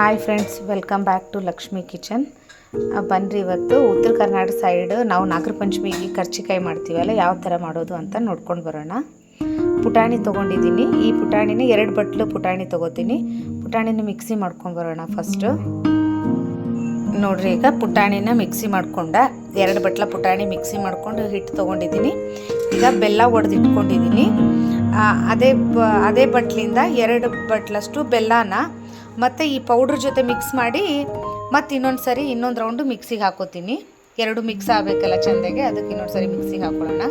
Hi friends, welcome back to Lakshmi kitchen. ಬನ್ನಿರಿ, ಇವತ್ತು ಉತ್ತರ ಕರ್ನಾಟಕ ಸೈಡ್ ನಾವು ನಾಗರ ಪಂಚಮಿಗೆ ಕರ್ಜಿಕಾಯಿ ಮಾಡ್ತೀವಲ್ಲ, ಯಾವ ಥರ ಮಾಡೋದು ಅಂತ ನೋಡ್ಕೊಂಡು ಬರೋಣ. ಪುಟಾಣಿ ತೊಗೊಂಡಿದ್ದೀನಿ. ಈ ಪುಟಾಣಿನ 2 ಬಟ್ಲು ಪುಟಾಣಿ ತೊಗೋತೀನಿ. ಪುಟಾಣಿನ ಮಿಕ್ಸಿ ಮಾಡ್ಕೊಂಡು ಬರೋಣ. ಫಸ್ಟು ನೋಡ್ರಿ, ಈಗ ಪುಟಾಣಿನ ಮಿಕ್ಸಿ ಮಾಡ್ಕೊಂಡ 2 ಬಟ್ಲ ಪುಟಾಣಿ ಮಿಕ್ಸಿ ಮಾಡ್ಕೊಂಡು ಹಿಟ್ಟು ತೊಗೊಂಡಿದ್ದೀನಿ. ಈಗ ಬೆಲ್ಲ ಒಡೆದು ಇಟ್ಕೊಂಡಿದ್ದೀನಿ. ಅದೇ ಬಟ್ಲಿಂದ 2 ಬಟ್ಲಷ್ಟು ಬೆಲ್ಲನ ಮತ್ತು ಈ ಪೌಡ್ರ್ ಜೊತೆ ಮಿಕ್ಸ್ ಮಾಡಿ ಮತ್ತು ಇನ್ನೊಂದು ರೌಂಡು ಮಿಕ್ಸಿಗೆ ಹಾಕೋತೀನಿ. 2 ಮಿಕ್ಸ್ ಆಗಬೇಕಲ್ಲ ಚೆಂದಾಗೆ, ಅದಕ್ಕೆ ಇನ್ನೊಂದು ಸರಿ ಮಿಕ್ಸಿಗೆ ಹಾಕೊಳ್ಳೋಣ.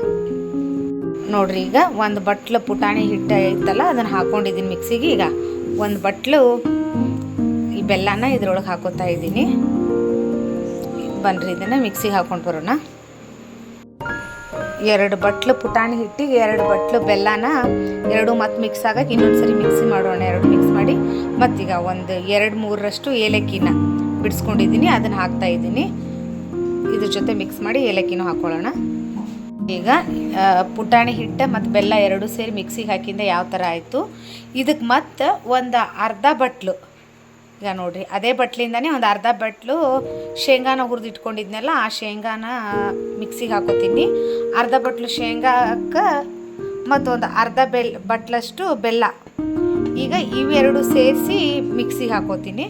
ನೋಡ್ರಿ, ಈಗ 1 ಬಟ್ಲು ಪುಟಾಣಿ ಹಿಟ್ಟು ಐತಲ್ಲ, ಅದನ್ನು ಹಾಕ್ಕೊಂಡಿದ್ದೀನಿ ಮಿಕ್ಸಿಗೆ. ಈಗ 1 ಬಟ್ಲು ಈ ಬೆಲ್ಲನ ಇದ್ರೊಳಗೆ ಹಾಕೋತಾ ಇದ್ದೀನಿ. ಬನ್ನಿರಿ, ಇದನ್ನು ಮಿಕ್ಸಿಗೆ ಹಾಕ್ಕೊಂಡು ಬರೋಣ. 2 ಬಟ್ಲು ಪುಟಾಣಿ ಹಿಟ್ಟಿಗೆ 2 ಬಟ್ಲು ಬೆಲ್ಲನ ಮತ್ತು ಮಿಕ್ಸ್ ಆಗಕ್ಕೆ ಇನ್ನೊಂದು ಸರಿ ಮಿಕ್ಸಿ ಮಾಡೋಣ. 2 ಮಿಕ್ಸ್ ಮಾಡಿ ಮತ್ತೀಗ 2-3ರಷ್ಟು ಏಲಕ್ಕಿನ ಬಿಡಿಸ್ಕೊಂಡಿದ್ದೀನಿ, ಅದನ್ನು ಹಾಕ್ತಾಯಿದ್ದೀನಿ. ಇದ್ರ ಜೊತೆ ಮಿಕ್ಸ್ ಮಾಡಿ ಏಲಕ್ಕಿನೂ ಹಾಕ್ಕೊಳ್ಳೋಣ. ಈಗ ಪುಟಾಣಿ ಹಿಟ್ಟು ಮತ್ತು ಬೆಲ್ಲ 2 ಸೇರಿ ಮಿಕ್ಸಿಗೆ ಹಾಕಿಂದ ಯಾವ ಥರ ಆಯಿತು. ಇದಕ್ಕೆ ಮತ್ತು ಒಂದು ಅರ್ಧ ಬಟ್ಲು, ಈಗ ನೋಡಿರಿ, ಅದೇ ಬಟ್ಲಿಂದನೇ ಒಂದು ಅರ್ಧ ಬಟ್ಲು ಶೇಂಗಾನ ಹುರಿದು ಇಟ್ಕೊಂಡಿದ್ನಲ್ಲ, ಆ ಶೇಂಗಾನ ಮಿಕ್ಸಿಗೆ ಹಾಕೋತೀನಿ. ಅರ್ಧ ಬಟ್ಲು ಶೇಂಗಾಕ್ಕೆ ಮತ್ತೊಂದು ಅರ್ಧ ಬಟ್ಲಷ್ಟು ಬೆಲ್ಲ, ಈಗ ಇವೆರಡು ಸೇರಿಸಿ ಮಿಕ್ಸಿಗೆ ಹಾಕೋತೀನಿ.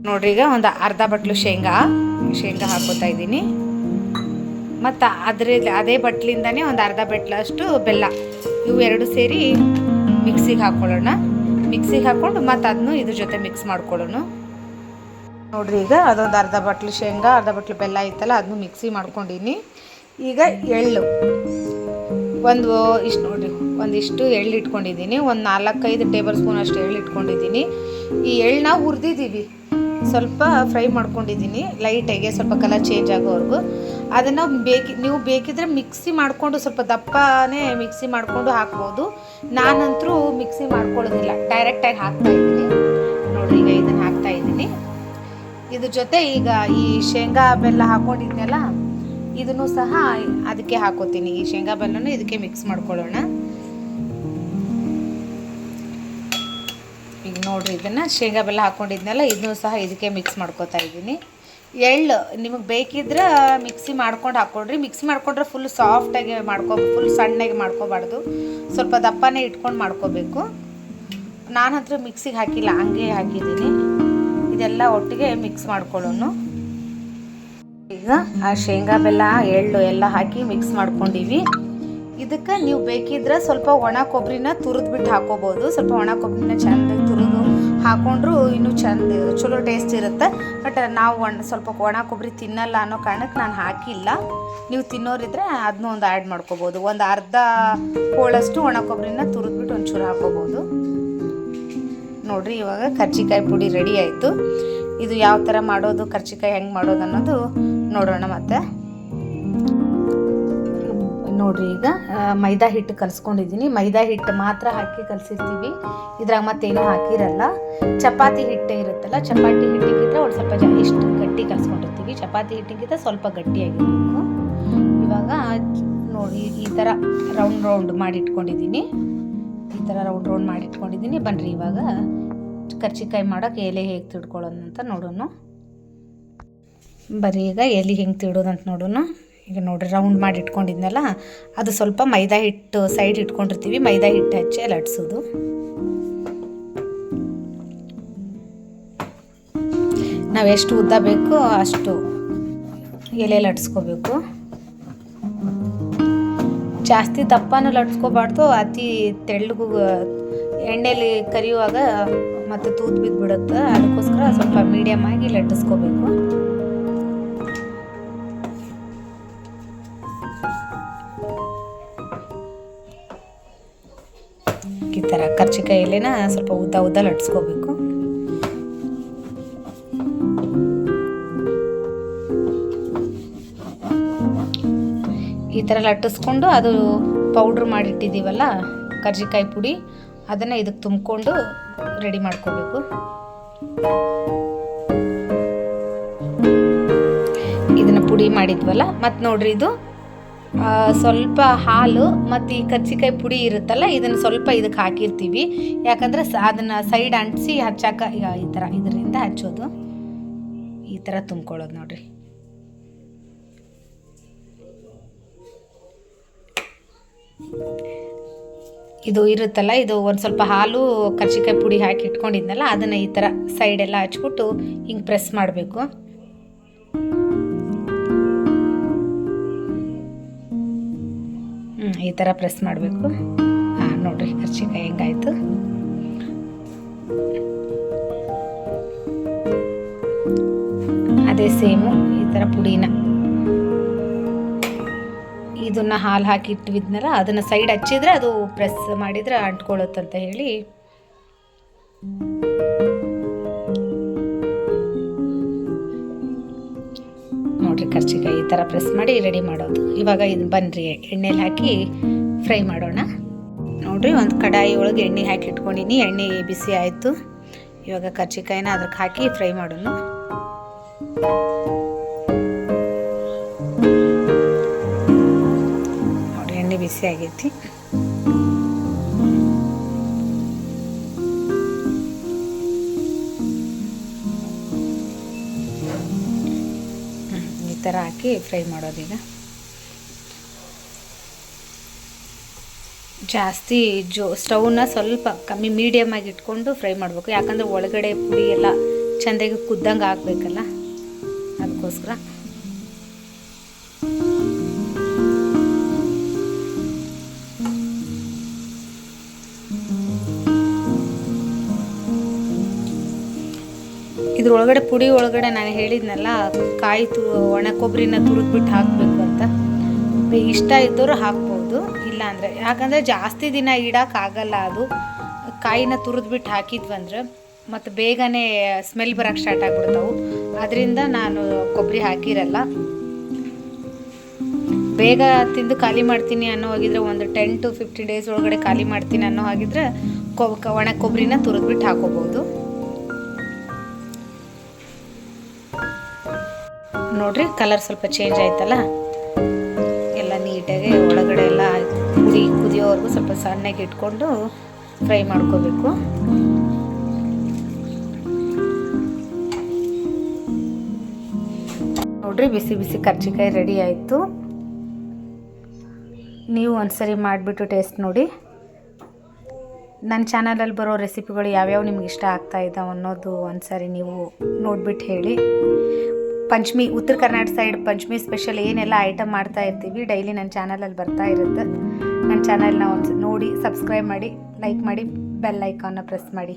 ನೋಡ್ರಿ, ಈಗ ಒಂದು ಅರ್ಧ ಬಟ್ಲು ಶೇಂಗಾ ಹಾಕೋತಾ ಇದ್ದೀನಿ. ಮತ್ತು ಅದೇ ಬಟ್ಲಿಂದನೇ ಒಂದು ಅರ್ಧ ಬಟ್ಲಷ್ಟು ಬೆಲ್ಲ, ಇವೆರಡು ಸೇರಿ ಮಿಕ್ಸಿಗೆ ಹಾಕ್ಕೊಳ್ಳೋಣ. ಮಿಕ್ಸಿಗೆ ಹಾಕ್ಕೊಂಡು ಮತ್ತು ಅದನ್ನು ಇದ್ರ ಜೊತೆ ಮಿಕ್ಸ್ ಮಾಡ್ಕೊಳ್ಳೋಣ. ನೋಡ್ರಿ, ಈಗ ಅದೊಂದು ಅರ್ಧ ಬಟ್ಲು ಶೇಂಗಾ, ಅರ್ಧ ಬಟ್ಲು ಬೆಲ್ಲ ಐತಲ್ಲ, ಅದನ್ನು ಮಿಕ್ಸಿ ಮಾಡ್ಕೊಂಡಿನಿ. ಈಗ ಎಳ್ಳು ಒಂದಿಷ್ಟು ಎಳ್ಳು ಇಟ್ಕೊಂಡಿದ್ದೀನಿ. ಒಂದು 4-5 ಟೇಬಲ್ ಸ್ಪೂನ್ ಅಷ್ಟು ಎಳ್ಳು ಇಟ್ಕೊಂಡಿದ್ದೀನಿ. ಈ ಎಳ್ಳನ್ನ ಹುರಿದಿದ್ದೀವಿ, ಸ್ವಲ್ಪ ಫ್ರೈ ಮಾಡ್ಕೊಂಡಿದ್ದೀನಿ ಲೈಟಾಗಿ, ಸ್ವಲ್ಪ ಕಲರ್ ಚೇಂಜ್ ಆಗೋವರೆಗೂ. ಅದನ್ನು ನೀವು ಬೇಕಿದ್ರೆ ಮಿಕ್ಸಿ ಮಾಡಿಕೊಂಡು ಸ್ವಲ್ಪ ದಪ್ಪನೇ ಮಿಕ್ಸಿ ಮಾಡಿಕೊಂಡು ಹಾಕ್ಬೋದು. ನಾನಂತರೂ ಮಿಕ್ಸಿ ಮಾಡ್ಕೊಳ್ಳೋದಿಲ್ಲ, ಡೈರೆಕ್ಟಾಗಿ ಹಾಕ್ತಾಯಿದ್ದೀನಿ. ನೋಡಿರಿ, ಈಗ ಇದನ್ನು ಹಾಕ್ತಾಯಿದ್ದೀನಿ. ಇದ್ರ ಜೊತೆ ಈಗ ಈ ಶೇಂಗಾ ಬೆಲ್ಲ ಹಾಕ್ಕೊಂಡಿದ್ನಲ್ಲ, ಇದನ್ನು ಸಹ ಅದಕ್ಕೆ ಹಾಕೋತೀನಿ. ಈ ಶೇಂಗಾ ಬೆಲ್ಲನೂ ಇದಕ್ಕೆ ಮಿಕ್ಸ್ ಮಾಡ್ಕೊಳ್ಳೋಣ. ಈಗ ನೋಡಿರಿ, ಇದನ್ನು ಶೇಂಗಾ ಬೆಲ್ಲ ಹಾಕ್ಕೊಂಡಿದ್ನಲ್ಲ, ಇದನ್ನು ಸಹ ಇದಕ್ಕೆ ಮಿಕ್ಸ್ ಮಾಡ್ಕೋತಾ ಇದ್ದೀನಿ. ಎಳ್ಳು ನಿಮಗೆ ಬೇಕಿದ್ರೆ ಮಿಕ್ಸಿ ಮಾಡ್ಕೊಂಡು ಹಾಕ್ಕೊಳ್ರಿ. ಮಿಕ್ಸಿ ಮಾಡ್ಕೊಂಡ್ರೆ ಫುಲ್ ಸಾಫ್ಟಾಗಿ ಫುಲ್ ಸಣ್ಣಗೆ ಮಾಡ್ಕೋಬಾರ್ದು, ಸ್ವಲ್ಪ ದಪ್ಪನೇ ಇಟ್ಕೊಂಡು ಮಾಡ್ಕೋಬೇಕು. ನಾನಂತೂ ಮಿಕ್ಸಿಗೆ ಹಾಕಿಲ್ಲ, ಹಂಗೆ ಹಾಕಿದ್ದೀನಿ. ಇದೆಲ್ಲ ಒಟ್ಟಿಗೆ ಮಿಕ್ಸ್ ಮಾಡ್ಕೊಳ್ಳೋಣ. ಈಗ ಆ ಶೇಂಗಾ ಬೆಲ್ಲ ಎಳ್ಳು ಎಲ್ಲ ಹಾಕಿ ಮಿಕ್ಸ್ ಮಾಡ್ಕೊಂಡಿವಿ. ಇದಕ್ಕೆ ನೀವು ಬೇಕಿದ್ರೆ ಸ್ವಲ್ಪ ಒಣ ಕೊಬ್ಬರಿನ ತುರಿದ್ಬಿಟ್ಟು ಹಾಕೋಬೋದು. ಸ್ವಲ್ಪ ಒಣ ಕೊಬ್ಬರಿನ ಚೆಂದ ತುರಿದು ಹಾಕೊಂಡ್ರು ಇನ್ನೂ ಚಲೋ ಟೇಸ್ಟ್ ಇರುತ್ತೆ. ಬಟ್ ನಾವು ಸ್ವಲ್ಪ ಒಣ ಕೊಬ್ಬರಿ ತಿನ್ನಲ್ಲ ಅನ್ನೋ ಕಾರಣಕ್ಕೆ ನಾನು ಹಾಕಿಲ್ಲ. ನೀವು ತಿನ್ನೋರಿದ್ರೆ ಅದನ್ನೂ ಒಂದು ಆ್ಯಡ್ ಮಾಡ್ಕೋಬೋದು. ಒಂದು ಅರ್ಧ ಹೋಳಷ್ಟು ಒಣ ಕೊಬ್ಬರಿನ ತುರಿದ್ಬಿಟ್ಟು ಒಂಚೂರು ಹಾಕೋಬೋದು. ನೋಡಿರಿ, ಇವಾಗ ಕರ್ಜಿಕಾಯಿ ಪುಡಿ ರೆಡಿ ಆಯಿತು. ಇದು ಯಾವ ಥರ ಮಾಡೋದು, ಕರ್ಜಿಕಾಯಿ ಹೆಂಗೆ ಮಾಡೋದು ಅನ್ನೋದು ನೋಡೋಣ. ಮತ್ತೆ ನೋಡಿರಿ, ಈಗ ಮೈದಾ ಹಿಟ್ಟು ಕಲಿಸ್ಕೊಂಡಿದ್ದೀನಿ. ಮೈದಾ ಹಿಟ್ಟು ಮಾತ್ರ ಹಾಕಿ ಕಲಿಸಿರ್ತೀವಿ, ಇದ್ರಾಗ ಮತ್ತೇನೂ ಹಾಕಿರಲ್ಲ. ಚಪಾತಿ ಹಿಟ್ಟು ಇರುತ್ತಲ್ಲ, ಚಪಾತಿ ಹಿಟ್ಟಿಗಿಂತ ಒಂದು ಸ್ವಲ್ಪ ಇಷ್ಟು ಗಟ್ಟಿ ಕಲಿಸ್ಕೊಂಡಿರ್ತೀವಿ. ಚಪಾತಿ ಹಿಟ್ಟಿಗಿಂತ ಸ್ವಲ್ಪ ಗಟ್ಟಿಯಾಗಿರಬೇಕು. ಇವಾಗ ನೋಡಿ, ಈ ಥರ ರೌಂಡ್ ಮಾಡಿಟ್ಕೊಂಡಿದ್ದೀನಿ. ಬನ್ನಿರಿ, ಇವಾಗ ಕರ್ಜಿಕಾಯಿ ಮಾಡೋಕ್ಕೆ ಎಲೆ ಹೇಗೆ ತಿಡ್ಕೊಳ್ಳೋಣ ಅಂತ ನೋಡೋಣ. ಬರೀ ಈಗ ಎಲೆ ಹೆಂಗೆ ತಿಡೋದಂತ ನೋಡೋಣ. ಈಗ ನೋಡಿರಿ, ರೌಂಡ್ ಮಾಡಿ ಇಟ್ಕೊಂಡಿದ್ನಲ್ಲ, ಅದು ಸ್ವಲ್ಪ ಮೈದಾ ಹಿಟ್ಟು ಸೈಡ್ ಇಟ್ಕೊಂಡಿರ್ತೀವಿ. ಮೈದಾ ಹಿಟ್ಟು ಹಚ್ಚಿ ಲಟ್ಸೋದು. ನಾವು ಎಷ್ಟು ಉದ್ದ ಬೇಕೋ ಅಷ್ಟು ಎಲೆ ಲಟ್ಸ್ಕೋಬೇಕು. ಜಾಸ್ತಿ ದಪ್ಪನೂ ಲಟ್ಸ್ಕೋಬಾರ್ದು, ಅತಿ ತೆಳ್ಳಗೂ ಎಣ್ಣೆಲಿ ಕರಿಯುವಾಗ ಮತ್ತು ತೂತು ಬಿದ್ದುಬಿಡುತ್ತೆ. ಅದಕ್ಕೋಸ್ಕರ ಸ್ವಲ್ಪ ಮೀಡಿಯಮ್ ಆಗಿ ಲಟ್ಟಿಸ್ಕೋಬೇಕು. ಈ ಥರ ಕರ್ಜಿಕಾಯಿ ಎಲೆನ ಸ್ವಲ್ಪ ಉದ್ದ ಲಟ್ಸ್ಕೋಬೇಕು. ಈ ಥರ ಲಟ್ಟಿಸ್ಕೊಂಡು ಅದು ಪೌಡ್ರ್ ಮಾಡಿಟ್ಟಿದ್ದೀವಲ್ಲ ಕರ್ಜಿಕಾಯಿ ಪುಡಿ, ಅದನ್ನು ಇದಕ್ಕೆ ತುಂಬಿಕೊಂಡು ರೆಡಿ ಮಾಡ್ಕೋಬೇಕು. ಇದನ್ನು ಪುಡಿ ಮಾಡಿದ್ವಲ್ಲ, ಮತ್ತು ನೋಡ್ರಿ, ಇದು ಸ್ವಲ್ಪ ಹಾಲು ಮತ್ತು ಈ ಕರ್ಜಿಕಾಯಿ ಪುಡಿ ಇರುತ್ತಲ್ಲ ಇದನ್ನು ಸ್ವಲ್ಪ ಇದಕ್ಕೆ ಹಾಕಿರ್ತೀವಿ. ಯಾಕಂದರೆ ಅದನ್ನು ಸೈಡ್ ಅಂಟಿಸಿ ಹಚ್ಚಾಕ ಈ ಥರ ಇದರಿಂದ ಹಚ್ಚೋದು, ಈ ಥರ ತುಂಬ್ಕೊಳ್ಳೋದು ನೋಡಿರಿ. ಇದು ಇರುತ್ತಲ್ಲ, ಇದು ಒಂದು ಸ್ವಲ್ಪ ಹಾಲು ಕರ್ಜಿಕಾಯಿ ಪುಡಿ ಹಾಕಿ ಇಟ್ಕೊಂಡಿದ್ನಲ್ಲ ಅದನ್ನು ಈ ಥರ ಸೈಡೆಲ್ಲ ಹಚ್ಬಿಟ್ಟು ಹಿಂಗೆ ಪ್ರೆಸ್ ಮಾಡಬೇಕು. ಈ ಥರ ಪ್ರೆಸ್ ಮಾಡಬೇಕು. ನೋಡಿರಿ ಕರ್ಜಿಕಾಯಿ ಹೆಂಗಾಯ್ತು. ಅದೇ ಸೇಮು ಈ ಥರ ಪುಡಿನ ಇದನ್ನು ಹಾಲು ಹಾಕಿ ಇಟ್ಟಿದ್ನಲ್ಲ ಅದನ್ನು ಸೈಡ್ ಹಚ್ಚಿದ್ರೆ ಅದು ಪ್ರೆಸ್ ಮಾಡಿದರೆ ಅಂಟ್ಕೊಳ್ಳುತ್ತಂತ ಹೇಳಿ ನೋಡಿರಿ ಕರ್ಜಿಕಾಯಿ ಈ ಥರ ಪ್ರೆಸ್ ಮಾಡಿ ರೆಡಿ ಮಾಡೋದು. ಇವಾಗ ಇದು ಬನ್ನಿರಿ ಎಣ್ಣೆಲಿ ಹಾಕಿ ಫ್ರೈ ಮಾಡೋಣ. ನೋಡಿರಿ ಒಂದು ಕಡಾಯಿ ಒಳಗೆ ಎಣ್ಣೆ ಹಾಕಿ ಇಟ್ಕೊಂಡಿನಿ. ಎಣ್ಣೆ ಬಿಸಿ ಆಯಿತು. ಇವಾಗ ಕರ್ಜಿಕಾಯಿನ ಅದಕ್ಕೆ ಹಾಕಿ ಫ್ರೈ ಮಾಡೋಣ. ನೋಡಿ ಎಣ್ಣೆ ಬಿಸಿ ಆಗೈತಿ. ಈ ಥರ ಹಾಕಿ ಫ್ರೈ ಮಾಡೋದೀಗ. ಜಾಸ್ತಿ ಸ್ಟವ್ನ ಸ್ವಲ್ಪ ಕಮ್ಮಿ ಮೀಡಿಯಮ್ ಆಗಿ ಇಟ್ಕೊಂಡು ಫ್ರೈ ಮಾಡಬೇಕು. ಯಾಕಂದರೆ ಒಳಗಡೆ ಪುಡಿ ಎಲ್ಲ ಚೆಂದಾಗಿ ಕುದ್ದಂಗೆ ಹಾಕಬೇಕಲ್ಲ, ಅದಕ್ಕೋಸ್ಕರ. ಇದ್ರೊಳಗಡೆ ಪುಡಿ ಒಳಗಡೆ ನಾನು ಹೇಳಿದ್ನಲ್ಲ ಕಾಯಿ ಒಣ ಕೊಬ್ಬರಿನ ತುರಿದ್ಬಿಟ್ಟು ಹಾಕಬೇಕು ಅಂತ. ಇಷ್ಟ ಇದ್ದವರು ಹಾಕ್ಬೋದು, ಇಲ್ಲ ಅಂದರೆ. ಯಾಕಂದರೆ ಜಾಸ್ತಿ ದಿನ ಇಡೋಕ್ಕಾಗಲ್ಲ. ಅದು ಕಾಯಿನ ತುರಿದ್ಬಿಟ್ಟು ಹಾಕಿದ್ವಂದ್ರೆ ಮತ್ತು ಬೇಗನೆ ಸ್ಮೆಲ್ ಬರೋಕ್ಕೆ ಸ್ಟಾರ್ಟ್ ಆಗಿಬಿಡ್ತಾವೆ. ಅದರಿಂದ ನಾನು ಕೊಬ್ಬರಿ ಹಾಕಿರಲ್ಲ. ಬೇಗ ತಿಂದು ಖಾಲಿ ಮಾಡ್ತೀನಿ ಅನ್ನೋ ಹಾಗಿದ್ರೆ ಒಂದು 10 to 15 days ಒಳಗಡೆ ಖಾಲಿ ಮಾಡ್ತೀನಿ ಅನ್ನೋ ಹಾಗಿದ್ರೆ ಒಣ ಕೊಬ್ಬರಿನ ತುರಿದ್ಬಿಟ್ಟು ಹಾಕೋಬೋದು. ನೋಡ್ರಿ ಕಲರ್ ಸ್ವಲ್ಪ ಚೇಂಜ್ ಆಯ್ತಲ್ಲ. ಎಲ್ಲ ನೀಟಾಗಿ ಒಳಗಡೆ ಎಲ್ಲ ಪುಡಿ ಕುದಿಯೋವರೆಗೂ ಸ್ವಲ್ಪ ಸಣ್ಣಗೆ ಇಟ್ಕೊಂಡು ಫ್ರೈ ಮಾಡ್ಕೋಬೇಕು. ನೋಡ್ರಿ ಬಿಸಿ ಬಿಸಿ ಕರ್ಜಿಕಾಯಿ ರೆಡಿ ಆಯಿತು. ನೀವು ಒಂದ್ಸರಿ ಮಾಡಿಬಿಟ್ಟು ಟೇಸ್ಟ್ ನೋಡಿ. ನನ್ನ ಚಾನಲಲ್ಲಿ ಬರೋ ರೆಸಿಪಿಗಳು ಯಾವ್ಯಾವ ನಿಮ್ಗೆ ಇಷ್ಟ ಆಗ್ತಾ ಇದ್ದಾವೆ ಅನ್ನೋದು ಒಂದ್ಸರಿ ನೀವು ನೋಡಿಬಿಟ್ಟು ಹೇಳಿ. ಪಂಚಮಿ ಉತ್ತರ ಕರ್ನಾಟಕ ಸೈಡ್ ಪಂಚಮಿ ಸ್ಪೆಷಲ್ ಏನೆಲ್ಲ ಐಟಮ್ ಮಾಡ್ತಾ ಇರ್ತೀವಿ ಡೈಲಿ ನನ್ನ ಚಾನಲಲ್ಲಿ ಬರ್ತಾ ಇರುತ್ತೆ. ನನ್ನ ಚಾನಲ್ನ ಒಂದು ನೋಡಿ ಸಬ್ಸ್ಕ್ರೈಬ್ ಮಾಡಿ, ಲೈಕ್ ಮಾಡಿ, ಬೆಲ್ ಐಕಾನ್ನ ಪ್ರೆಸ್ ಮಾಡಿ.